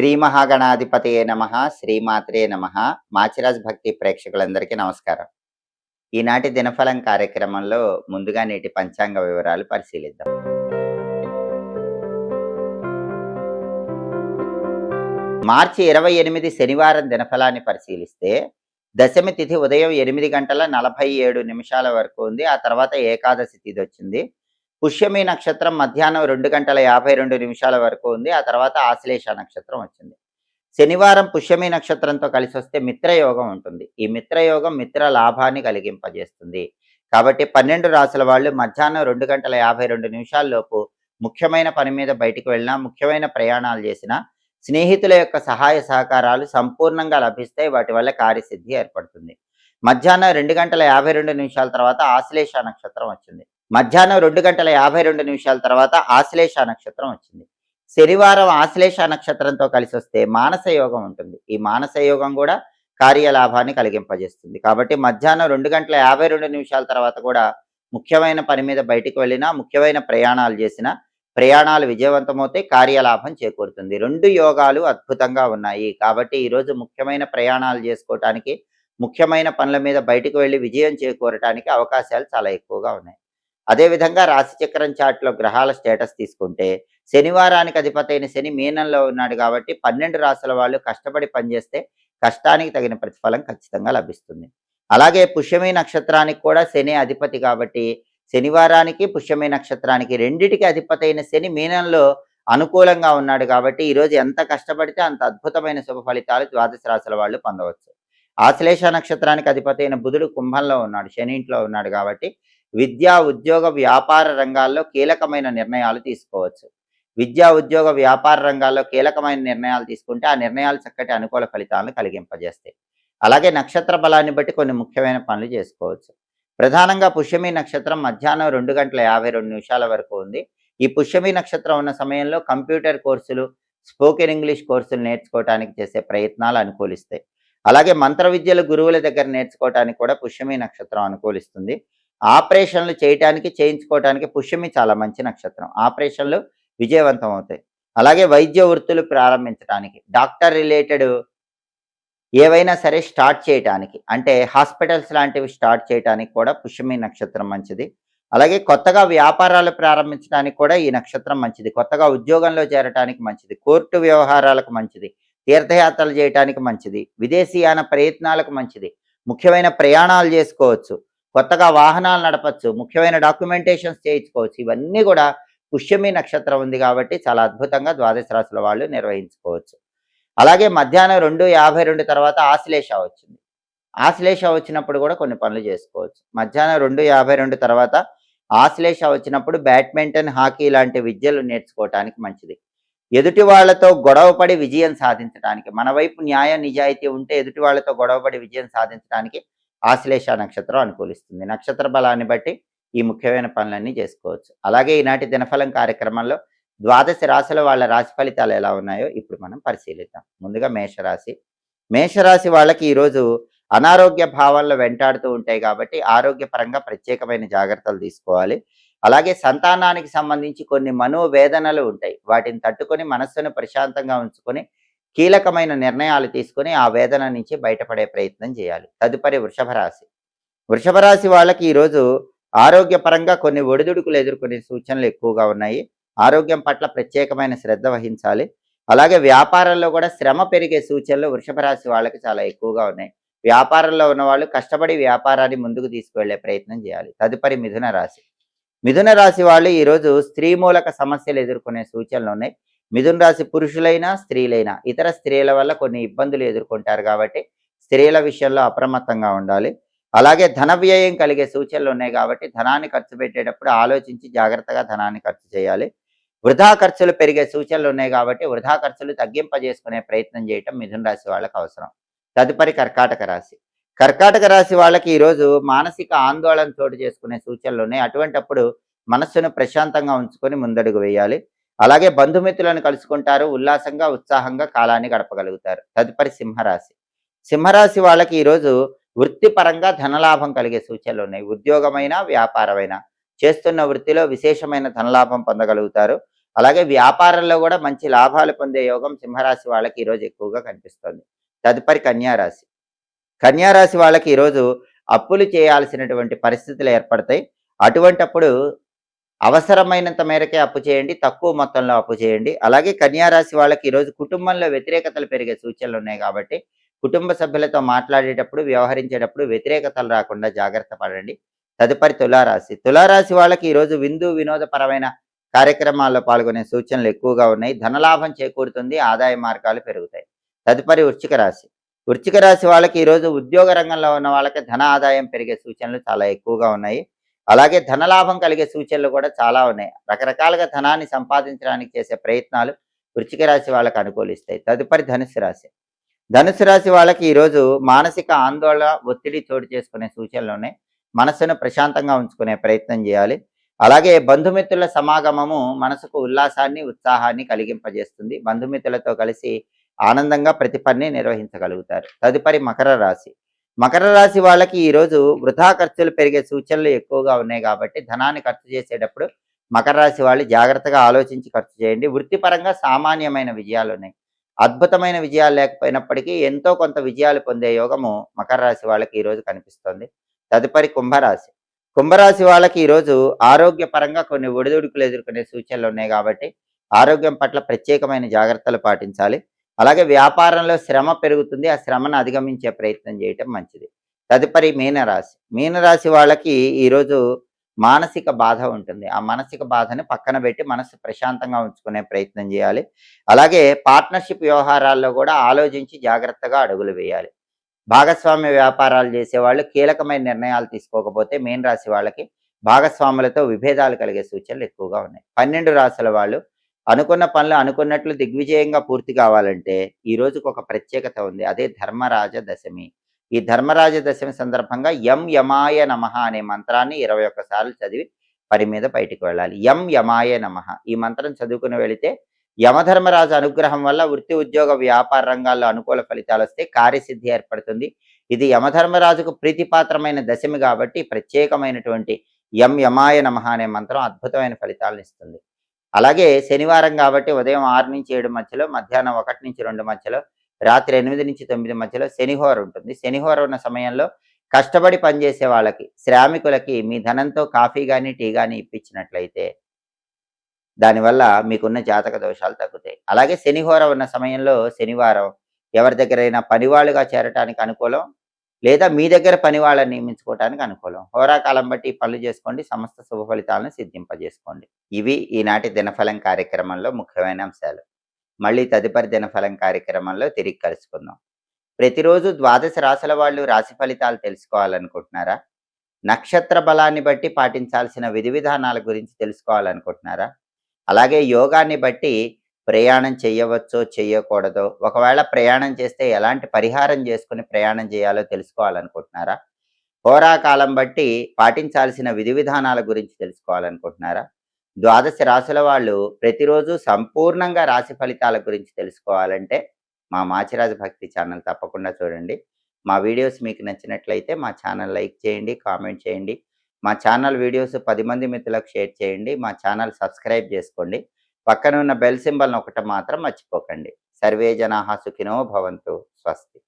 శ్రీ మహాగణాధిపతయే నమః శ్రీమాత్రే నమః మాచిరాజ్ భక్తి ప్రేక్షకులందరికీ నమస్కారం. ఈనాటి దినఫలం కార్యక్రమంలో ముందుగా నేటి పంచాంగ వివరాలు పరిశీలిద్దాం. మార్చి 28 శనివారం దినఫలాన్ని పరిశీలిస్తే దశమి తిథి ఉదయం 8:47 వరకు ఉంది. ఆ తర్వాత ఏకాదశి తిథి వచ్చింది. పుష్యమి నక్షత్రం మధ్యాహ్నం 2:52 వరకు ఉంది. ఆ తర్వాత ఆశ్లేష నక్షత్రం వచ్చింది. శనివారం పుష్యమి నక్షత్రంతో కలిసి వస్తే మిత్రయోగం ఉంటుంది. ఈ మిత్రయోగం మిత్ర లాభాన్ని కలిగింపజేస్తుంది. కాబట్టి 12 రాసుల వాళ్ళు మధ్యాహ్నం 2:52 లోపు ముఖ్యమైన పని మీద బయటికి వెళ్ళినా, ముఖ్యమైన ప్రయాణాలు చేసినా, స్నేహితుల యొక్క సహాయ సహకారాలు సంపూర్ణంగా లభిస్తాయి. వాటి వల్ల కార్యసిద్ధి ఏర్పడుతుంది. మధ్యాహ్నం 2:52 తర్వాత ఆశ్లేష నక్షత్రం వచ్చింది. మధ్యాహ్నం 2:52 తర్వాత ఆశ్లేష నక్షత్రం వచ్చింది. శనివారం ఆశ్లేష నక్షత్రంతో కలిసి వస్తే మానస యోగం ఉంటుంది. ఈ మానస యోగం కూడా కార్యలాభాన్ని కలిగింపజేస్తుంది. కాబట్టి మధ్యాహ్నం 2:52 తర్వాత కూడా ముఖ్యమైన పని మీద బయటికి వెళ్ళినా, ముఖ్యమైన ప్రయాణాలు చేసినా, ప్రయాణాలు విజయవంతమవుతాయి, కార్యలాభం చేకూరుతుంది. 2 యోగాలు అద్భుతంగా ఉన్నాయి. కాబట్టి ఈరోజు ముఖ్యమైన ప్రయాణాలు చేసుకోవటానికి, ముఖ్యమైన పనుల మీద బయటికి వెళ్ళి విజయం చేకూరటానికి అవకాశాలు చాలా ఎక్కువగా ఉన్నాయి. అదేవిధంగా రాశిచక్రం చార్ట్లో గ్రహాల స్టేటస్ తీసుకుంటే శనివారానికి అధిపతైన శని మీనంలో ఉన్నాడు. కాబట్టి 12 రాశుల వాళ్ళు కష్టపడి పనిచేస్తే కష్టానికి తగిన ప్రతిఫలం ఖచ్చితంగా లభిస్తుంది. అలాగే పుష్యమి నక్షత్రానికి కూడా శని అధిపతి. కాబట్టి శనివారానికి పుష్యమి నక్షత్రానికి రెండిటికి అధిపతైన శని మీనంలో అనుకూలంగా ఉన్నాడు. కాబట్టి ఈరోజు ఎంత కష్టపడితే అంత అద్భుతమైన శుభ ఫలితాలు ద్వాదశ రాశుల వాళ్ళు పొందవచ్చు. ఆశ్లేష నక్షత్రానికి అధిపతైన బుధుడు కుంభంలో ఉన్నాడు, శని ఇంట్లో ఉన్నాడు. కాబట్టి విద్యా, ఉద్యోగ, వ్యాపార రంగాల్లో కీలకమైన నిర్ణయాలు తీసుకోవచ్చు. విద్యా, ఉద్యోగ, వ్యాపార రంగాల్లో కీలకమైన నిర్ణయాలు తీసుకుంటే ఆ నిర్ణయాలు చక్కటి అనుకూల ఫలితాలను కలిగింపజేస్తాయి. అలాగే నక్షత్ర బలాన్ని బట్టి కొన్ని ముఖ్యమైన పనులు చేసుకోవచ్చు. ప్రధానంగా పుష్యమి నక్షత్రం మధ్యాహ్నం 2:52 వరకు ఉంది. ఈ పుష్యమి నక్షత్రం ఉన్న సమయంలో కంప్యూటర్ కోర్సులు, స్పోకెన్ ఇంగ్లీష్ కోర్సులు నేర్చుకోవడానికి చేసే ప్రయత్నాలు అనుకూలిస్తాయి. అలాగే మంత్ర విద్యలు గురువుల దగ్గర నేర్చుకోవడానికి కూడా పుష్యమి నక్షత్రం అనుకూలిస్తుంది. ఆపరేషన్లు చేయటానికి, చేయించుకోవటానికి పుష్యమి చాలా మంచి నక్షత్రం. ఆపరేషన్లు విజయవంతం అవుతాయి. అలాగే వైద్య వృత్తులు ప్రారంభించడానికి, డాక్టర్ రిలేటెడ్ ఏవైనా సరే స్టార్ట్ చేయటానికి, అంటే హాస్పిటల్స్ లాంటివి స్టార్ట్ చేయడానికి కూడా పుష్యమి నక్షత్రం మంచిది. అలాగే కొత్తగా వ్యాపారాలు ప్రారంభించడానికి కూడా ఈ నక్షత్రం మంచిది. కొత్తగా ఉద్యోగంలో చేరటానికి మంచిది. కోర్టు వ్యవహారాలకు మంచిది. తీర్థయాత్రలు చేయటానికి మంచిది. విదేశీయాన ప్రయత్నాలకు మంచిది. ముఖ్యమైన ప్రయాణాలు చేసుకోవచ్చు. కొత్తగా వాహనాలు నడపచ్చు. ముఖ్యమైన డాక్యుమెంటేషన్స్ చేయించుకోవచ్చు. ఇవన్నీ కూడా పుష్యమి నక్షత్రం ఉంది కాబట్టి చాలా అద్భుతంగా ద్వాదశ రాశుల వాళ్ళు నిర్వహించుకోవచ్చు. అలాగే మధ్యాహ్నం 2:52 తర్వాత ఆశ్లేష వచ్చింది. ఆశ్లేష వచ్చినప్పుడు కూడా కొన్ని పనులు చేసుకోవచ్చు. మధ్యాహ్నం 2:52 తర్వాత ఆశ్లేష వచ్చినప్పుడు బ్యాడ్మింటన్, హాకీ లాంటి విద్యలు నేర్చుకోవటానికి మంచిది. ఎదుటి వాళ్లతో గొడవపడి విజయం సాధించడానికి, మన వైపు న్యాయ నిజాయితీ ఉంటే ఎదుటి వాళ్లతో గొడవపడి విజయం సాధించడానికి ఆశ్లేష నక్షత్రం అనుకూలిస్తుంది. నక్షత్ర బలాన్ని బట్టి ఈ ముఖ్యమైన పనులన్నీ చేసుకోవచ్చు. అలాగే ఈనాటి దినఫలం కార్యక్రమంలో ద్వాదశ రాశుల వాళ్ళ రాశి ఫలితాలు ఎలా ఉన్నాయో ఇప్పుడు మనం పరిశీలిద్దాం. ముందుగా మేషరాశి. మేషరాశి వాళ్ళకి ఈరోజు అనారోగ్య భావాల్లో వెంటాడుతూ ఉంటాయి. కాబట్టి ఆరోగ్యపరంగా ప్రత్యేకమైన జాగ్రత్తలు తీసుకోవాలి. అలాగే సంతానానికి సంబంధించి కొన్ని మనోవేదనలు ఉంటాయి. వాటిని తట్టుకొని మనస్సును ప్రశాంతంగా ఉంచుకొని కీలకమైన నిర్ణయాలు తీసుకొని ఆ వేదన నుంచి బయటపడే ప్రయత్నం చేయాలి. తదుపరి వృషభ రాశి. వృషభ రాశి వాళ్ళకి ఈరోజు ఆరోగ్యపరంగా కొన్ని ఒడిదుడుకులు ఎదుర్కొనే సూచనలు ఎక్కువగా ఉన్నాయి. ఆరోగ్యం పట్ల ప్రత్యేకమైన శ్రద్ధ వహించాలి. అలాగే వ్యాపారంలో కూడా శ్రమ పెరిగే సూచనలు వృషభ రాశి వాళ్ళకి చాలా ఎక్కువగా ఉన్నాయి. వ్యాపారంలో ఉన్న వాళ్ళు కష్టపడి వ్యాపారాన్ని ముందుకు తీసుకువెళ్లే ప్రయత్నం చేయాలి. తదుపరి మిథున రాశి. మిథున రాశి వాళ్ళు ఈరోజు స్త్రీ మూలక సమస్యలు ఎదుర్కొనే సూచనలు ఉన్నాయి. మిథున రాశి పురుషులైనా, స్త్రీలైనా ఇతర స్త్రీల వల్ల కొన్ని ఇబ్బందులు ఎదుర్కొంటారు. కాబట్టి స్త్రీల విషయంలో అప్రమత్తంగా ఉండాలి. అలాగే ధన వ్యయం కలిగే సూచనలు ఉన్నాయి. కాబట్టి ధనాన్ని ఖర్చు పెట్టేటప్పుడు ఆలోచించి జాగ్రత్తగా ధనాన్ని ఖర్చు చేయాలి. వృధా ఖర్చులు పెరిగే సూచనలు ఉన్నాయి. కాబట్టి వృధా ఖర్చులు తగ్గింపజేసుకునే ప్రయత్నం చేయటం మిథున రాశి వాళ్ళకి అవసరం. తదుపరి కర్కాటక రాశి. కర్కాటక రాశి వాళ్ళకి ఈరోజు మానసిక ఆందోళన చోటు చేసుకునే సూచనలు ఉన్నాయి. అటువంటప్పుడు మనస్సును ప్రశాంతంగా ఉంచుకొని ముందడుగు వేయాలి. అలాగే బంధుమిత్రులను కలుసుకుంటారు. ఉల్లాసంగా, ఉత్సాహంగా కాలాన్ని గడపగలుగుతారు. తదుపరి సింహరాశి. సింహరాశి వాళ్ళకి ఈరోజు వృత్తిపరంగా ధనలాభం కలిగే సూచనలు ఉన్నాయి. ఉద్యోగమైనా, వ్యాపారమైనా చేస్తున్న వృత్తిలో విశేషమైన ధనలాభం పొందగలుగుతారు. అలాగే వ్యాపారంలో కూడా మంచి లాభాలు పొందే యోగం సింహరాశి వాళ్ళకి ఈరోజు ఎక్కువగా కనిపిస్తోంది. తదుపరి కన్యా రాశి. కన్యా రాశి వాళ్ళకి ఈరోజు అప్పులు చేయాల్సినటువంటి పరిస్థితులు ఏర్పడతాయి. అటువంటప్పుడు అవసరమైనంత మేరకే అప్పు చేయండి. తక్కువ మొత్తంలో అప్పు చేయండి. అలాగే కన్యా రాశి వాళ్ళకి ఈరోజు కుటుంబంలో వ్యతిరేకతలు పెరిగే సూచనలున్నాయి కాబట్టి, కుటుంబ సభ్యులతో మాట్లాడేటప్పుడు, వ్యవహరించేటప్పుడు వ్యతిరేకతలు రాకుండా జాగ్రత్త పడండి. తదుపరి తులారాశి. తులారాశి వాళ్ళకి ఈరోజు విందు వినోదపరమైన కార్యక్రమాల్లో పాల్గొనే సూచనలు ఎక్కువగా ఉన్నాయి. ధనలాభం చేకూరుతుంది. ఆదాయ మార్గాలు పెరుగుతాయి. తదుపరి వృశ్చిక రాశి. వృశ్చిక రాశి వాళ్ళకి ఈరోజు ఉద్యోగ రంగంలో ఉన్న వాళ్ళకి ధన ఆదాయం పెరిగే సూచనలు చాలా ఎక్కువగా ఉన్నాయి. అలాగే ధనలాభం కలిగే సూచనలు కూడా చాలా ఉన్నాయి. రకరకాలుగా ధనాన్ని సంపాదించడానికి చేసే ప్రయత్నాలు వృశ్చిక రాశి వాళ్ళకి అనుకూలిస్తాయి. తదుపరి ధనుస్సు రాశి. ధనుస్సు రాశి వాళ్ళకి ఈరోజు మానసిక ఆందోళన, ఒత్తిడి చోటు చేసుకునే సూచనలు ఉన్నాయి. మనస్సును ప్రశాంతంగా ఉంచుకునే ప్రయత్నం చేయాలి. అలాగే బంధుమిత్రుల సమాగమము మనసుకు ఉల్లాసాన్ని, ఉత్సాహాన్ని కలిగింపజేస్తుంది. బంధుమిత్రులతో కలిసి ఆనందంగా ప్రతి పనిని నిర్వహించగలుగుతారు. తదుపరి మకర రాశి. మకర రాశి వాళ్ళకి ఈరోజు వృధా ఖర్చులు పెరిగే సూచనలు ఎక్కువగా ఉన్నాయి కాబట్టి ధనాన్ని ఖర్చు చేసేటప్పుడు మకర రాశి వాళ్ళు జాగ్రత్తగా ఆలోచించి ఖర్చు చేయండి. వృత్తిపరంగా సామాన్యమైన విజయాలు ఉన్నాయి. అద్భుతమైన విజయాలు లేకపోయినప్పటికీ ఎంతో కొంత విజయాలు పొందే యోగము మకర రాశి వాళ్ళకి ఈరోజు కనిపిస్తోంది. తదుపరి కుంభరాశి. కుంభరాశి వాళ్ళకి ఈరోజు ఆరోగ్యపరంగా కొన్ని ఒడిదుడుకులు ఎదుర్కొనే సూచనలు ఉన్నాయి కాబట్టి ఆరోగ్యం పట్ల ప్రత్యేకమైన జాగ్రత్తలు పాటించాలి. అలాగే వ్యాపారంలో శ్రమ పెరుగుతుంది. ఆ శ్రమను అధిగమించే ప్రయత్నం చేయటం మంచిది. తదుపరి మీనరాశి. మీనరాశి వాళ్ళకి ఈరోజు మానసిక బాధ ఉంటుంది. ఆ మానసిక బాధని పక్కన పెట్టి మనసు ప్రశాంతంగా ఉంచుకునే ప్రయత్నం చేయాలి. అలాగే పార్ట్నర్షిప్ వ్యవహారాల్లో కూడా ఆలోచించి జాగ్రత్తగా అడుగులు వేయాలి. భాగస్వామ్య వ్యాపారాలు చేసేవాళ్ళు కీలకమైన నిర్ణయాలు తీసుకోకపోతే మీన రాశి వాళ్ళకి భాగస్వాములతో విభేదాలు కలిగే సూచనలు ఎక్కువగా ఉన్నాయి. 12 రాశుల వాళ్ళు అనుకున్న పనులు అనుకున్నట్లు దిగ్విజయంగా పూర్తి కావాలంటే ఈ రోజుకు ఒక ప్రత్యేకత ఉంది. అదే ధర్మరాజ దశమి. ఈ ధర్మరాజ దశమి సందర్భంగా యం యమాయ నమః అనే మంత్రాన్ని 21 సార్లు చదివి పని మీద బయటికి వెళ్ళాలి. యం యమాయ నమః ఈ మంత్రం చదువుకుని వెళితే యమధర్మరాజు అనుగ్రహం వల్ల వృత్తి, ఉద్యోగ, వ్యాపార రంగాల్లో అనుకూల ఫలితాలు వస్తే కార్యసిద్ధి ఏర్పడుతుంది. ఇది యమధర్మరాజుకు ప్రీతిపాత్రమైన దశమి కాబట్టి ప్రత్యేకమైనటువంటి యం యమాయ నమః అనే మంత్రం అద్భుతమైన ఫలితాలను ఇస్తుంది. అలాగే శనివారం కాబట్టి ఉదయం 6-7 మధ్యలో, మధ్యాహ్నం 1-2 మధ్యలో, రాత్రి 8-9 మధ్యలో శనిహోర ఉంటుంది. శనిహోర ఉన్న సమయంలో కష్టపడి పనిచేసే వాళ్ళకి, శ్రామికులకి మీ ధనంతో కాఫీ కానీ, టీ కానీ ఇప్పించినట్లయితే దానివల్ల మీకున్న జాతక దోషాలు తగ్గుతాయి. అలాగే శనిహోర ఉన్న సమయంలో శనివారం ఎవరి దగ్గరైనా పనివాళ్ళుగా చేరటానికి అనుకూలం, లేదా మీ దగ్గర పనివాళ్ళని నియమించుకోవటానికి అనుకూలం. హోరాకాలం బట్టి పనులు చేసుకోండి. సమస్త శుభ ఫలితాలను సిద్ధింపజేసుకోండి. ఇవి ఈనాటి దినఫలం కార్యక్రమంలో ముఖ్యమైన అంశాలు. మళ్ళీ తదుపరి దినఫలం కార్యక్రమంలో తిరిగి కలుసుకుందాం. ప్రతిరోజు 12 రాశుల వాళ్ళు రాశి ఫలితాలు తెలుసుకోవాలనుకుంటున్నారా? నక్షత్ర బలాన్ని బట్టి పాటించాల్సిన విధి విధానాల గురించి తెలుసుకోవాలనుకుంటున్నారా? అలాగే యోగాన్ని బట్టి ప్రయాణం చేయవచ్చో చేయకూడదో, ఒకవేళ ప్రయాణం చేస్తే ఎలాంటి పరిహారం చేసుకుని ప్రయాణం చేయాలో తెలుసుకోవాలనుకుంటున్నారా? హోరాకాలం బట్టి పాటించాల్సిన విధి విధానాల గురించి తెలుసుకోవాలనుకుంటున్నారా? 12 రాశుల వాళ్ళు ప్రతిరోజు సంపూర్ణంగా రాశి ఫలితాల గురించి తెలుసుకోవాలంటే మా మాచిరాజు భక్తి ఛానల్ తప్పకుండా చూడండి. మా వీడియోస్ మీకు నచ్చినట్లయితే మా ఛానల్ లైక్ చేయండి, కామెంట్ చేయండి. మా ఛానల్ వీడియోస్ 10 మంది మిత్రులకు షేర్ చేయండి. మా ఛానల్ సబ్స్క్రైబ్ చేసుకోండి. పక్కన ఉన్న బెల్ సింబల్ నొక్కటం మాత్రం మర్చిపోకండి. సర్వే జనాః సుఖినో భవంతు. స్వస్తి.